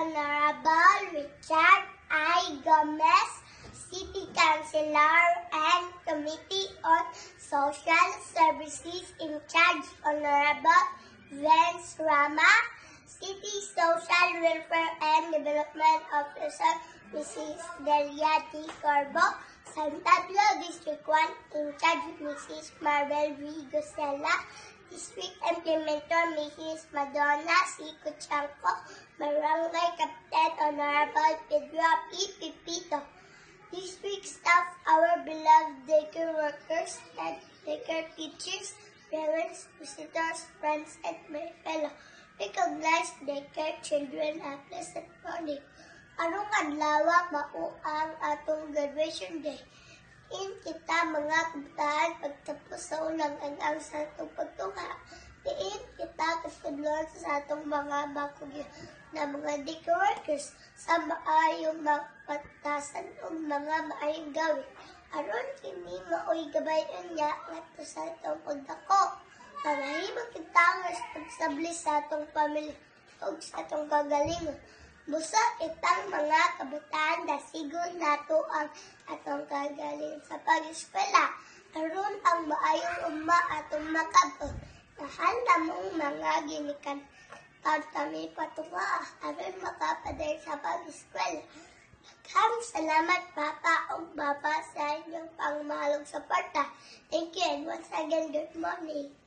Honorable Richard I. Gomez, City Councilor and Committee on Social Services in charge, Honorable Vince Rama, City Social Welfare and Development Officer, Mrs. Delia D. Corbo, San Pablo District 1 in charge, Mrs. Marvel V. Gosela, District Implementer, Mrs. Madonna C. Cuchanco, Barangay Captain, Honorable Pedro P. Pipito, District staff, our beloved daycare workers and daycare teachers, parents, visitors, friends, and my fellow recognized daycare children, a pleasant morning. Arong adlaw mao ang atong graduation day. In kita mga kabataan pagtapos sa unang ang sa atong pagtungha. Diin kita kasudlon sa atong mga bakugyo na mga daycare workers sa maayong mapatasan o mga maayong gawin. Aron kini maoy gabayan niya ngadto sa atong pagdako. Mahimong kita ang responsable sa atong pamilya o sa atong kagalingon. Busa itang mga kabataan dasigon nato ang atong kagaling sa pag-eskwela. Aron ang maayong umma atong makabot. Nahanda mong mga ginikan. Tawad kami patunga aron makapaday sa pag-eskwela. Daghang salamat Papa o Baba sa inyong pangmahalong suporta. Thank you and once again, good morning.